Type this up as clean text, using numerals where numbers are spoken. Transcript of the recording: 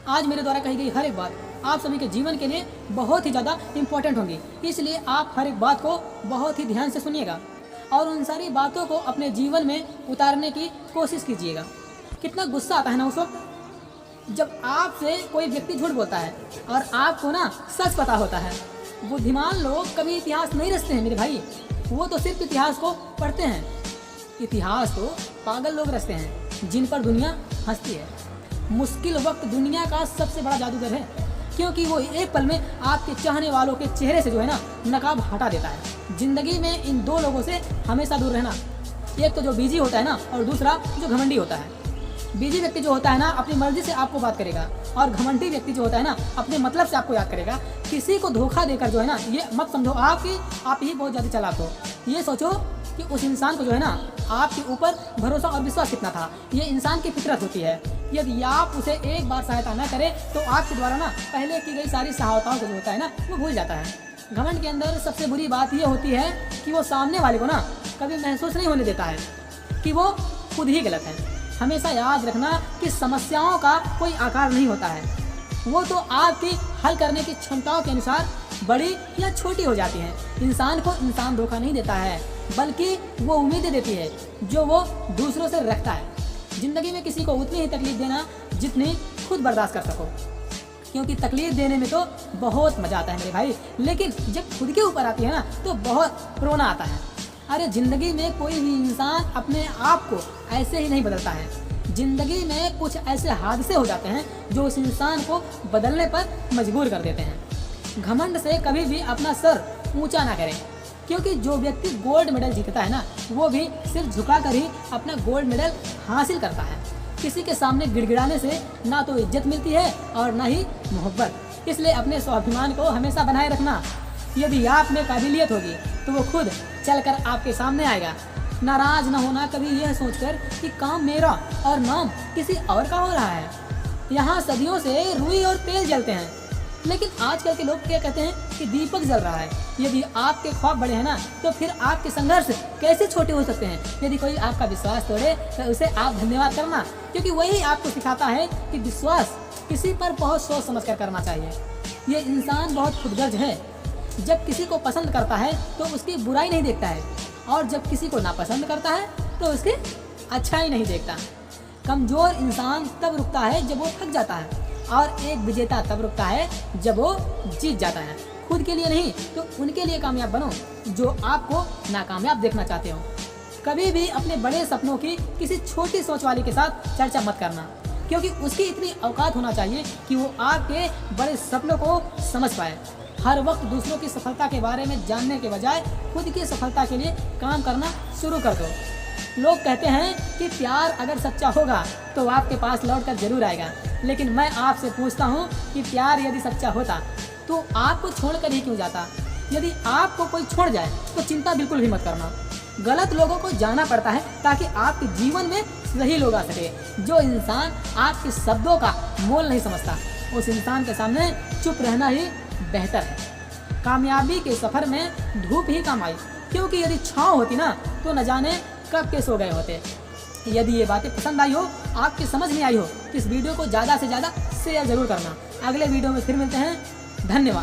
आज मेरे द्वारा कही गई हर एक बात आप सभी के जीवन के लिए बहुत ही ज़्यादा इम्पोर्टेंट होंगी, इसलिए आप हर एक बात को बहुत ही ध्यान से सुनिएगा और उन सारी बातों को अपने जीवन में उतारने की कोशिश कीजिएगा। कितना गुस्सा आता है ना उस वक्त जब आपसे कोई व्यक्ति झूठ बोलता है और आपको ना सच पता होता है। बुद्धिमान लोग कभी इतिहास नहीं रचते हैं मेरे भाई, वो तो सिर्फ इतिहास को पढ़ते हैं। इतिहास तो पागल लोग रचते हैं जिन पर दुनिया हंसती है। मुश्किल वक्त दुनिया का सबसे बड़ा जादूगर है, क्योंकि वो एक पल में आपके चाहने वालों के चेहरे से जो है ना नकाब हटा देता है। जिंदगी में इन दो लोगों से हमेशा दूर रहना, एक तो जो बिजी होता है ना और दूसरा जो घमंडी होता है। बिजी व्यक्ति जो होता है ना अपनी मर्जी से आपको बात करेगा और घमंडी व्यक्ति जो होता है ना अपने मतलब से आपको याद करेगा। किसी को धोखा देकर जो है ना ये मत समझो आप ही बहुत ज़्यादा चालाक हो। ये सोचो कि उस इंसान को जो है ना आपके ऊपर भरोसा और विश्वास कितना था। ये इंसान की फितरत होती है। यदि आप उसे एक बार सहायता न करें तो आपके द्वारा ना पहले की गई सारी सहायताओं को जो होता है ना वो भूल जाता है। घमंड के अंदर सबसे बुरी बात ये होती है कि वो सामने वाले को ना कभी महसूस नहीं होने देता है कि वो खुद ही गलत है। हमेशा याद रखना कि समस्याओं का कोई आकार नहीं होता है, वो तो आपकी हल करने की क्षमताओं के अनुसार बड़ी या छोटी हो जाती हैं। इंसान को इंसान धोखा नहीं देता है, बल्कि वो उम्मीदें देती है जो वो दूसरों से रखता है। ज़िंदगी में किसी को उतनी ही तकलीफ देना जितनी खुद बर्दाश्त कर सको, क्योंकि तकलीफ देने में तो बहुत मज़ा आता है मेरे भाई, लेकिन जब खुद के ऊपर आती है ना तो बहुत रोना आता है। अरे ज़िंदगी में कोई भी इंसान अपने आप को ऐसे ही नहीं बदलता है। ज़िंदगी में कुछ ऐसे हादसे हो जाते हैं जो उस इंसान को बदलने पर मजबूर कर देते हैं। घमंड से कभी भी अपना सर ऊंचा ना करें, क्योंकि जो व्यक्ति गोल्ड मेडल जीतता है ना वो भी सिर्फ झुकाकर ही अपना गोल्ड मेडल हासिल करता है। किसी के सामने गिड़गिड़ाने से ना तो इज्जत मिलती है और ना ही मोहब्बत। इसलिए अपने स्वाभिमान को हमेशा बनाए रखना। यदि आप में काबिलियत होगी तो वो खुद चलकर आपके सामने आएगा। नाराज न होना कभी यह सोचकर कि काम मेरा और नाम किसी और का हो रहा है। यहाँ सदियों से रुई और तेल जलते हैं, लेकिन आजकल के लोग क्या कहते हैं कि दीपक जल रहा है। यदि आपके ख्वाब बड़े हैं ना तो फिर आपके संघर्ष कैसे छोटे हो सकते हैं। यदि कोई आपका विश्वास तोड़े तो उसे आप धन्यवाद करना, क्योंकि वही आपको सिखाता है कि विश्वास किसी पर बहुत सोच समझ कर करना चाहिए। ये इंसान बहुत खुदगर्ज है। जब किसी को पसंद करता है तो उसकी बुराई नहीं देखता है, और जब किसी को नापसंद करता है तो उसकी अच्छाई नहीं देखता। कमज़ोर इंसान तब रुकता है जब वो थक जाता है, और एक विजेता तब रुकता है जब वो जीत जाता है। खुद के लिए नहीं तो उनके लिए कामयाब बनो जो आपको नाकामयाब देखना चाहते हो। कभी भी अपने बड़े सपनों की किसी छोटी सोच वाले के साथ चर्चा मत करना, क्योंकि उसकी इतनी औकात होना चाहिए कि वो आपके बड़े सपनों को समझ पाए। हर वक्त दूसरों की सफलता के बारे में जानने के बजाय खुद की सफलता के लिए काम करना शुरू कर दो। लोग कहते हैं कि प्यार अगर सच्चा होगा तो आपके पास लौट कर जरूर आएगा, लेकिन मैं आपसे पूछता हूँ कि प्यार यदि सच्चा होता तो आपको छोड़कर ही क्यों जाता। यदि आपको कोई छोड़ जाए तो चिंता बिल्कुल भी मत करना। गलत लोगों को जाना पड़ता है ताकि आपके जीवन में सही लोग आ सके। जो इंसान आपके शब्दों का मोल नहीं समझता उस इंसान के सामने चुप रहना ही बेहतर है। कामयाबी के सफ़र में धूप ही काम आई, क्योंकि यदि छाँव होती ना तो न जाने कब के सो गए होते। यदि ये बातें पसंद आई हो, आपकी समझ में आई हो तो इस वीडियो को ज़्यादा से ज़्यादा शेयर ज़रूर करना। अगले वीडियो में फिर मिलते हैं। धन्यवाद।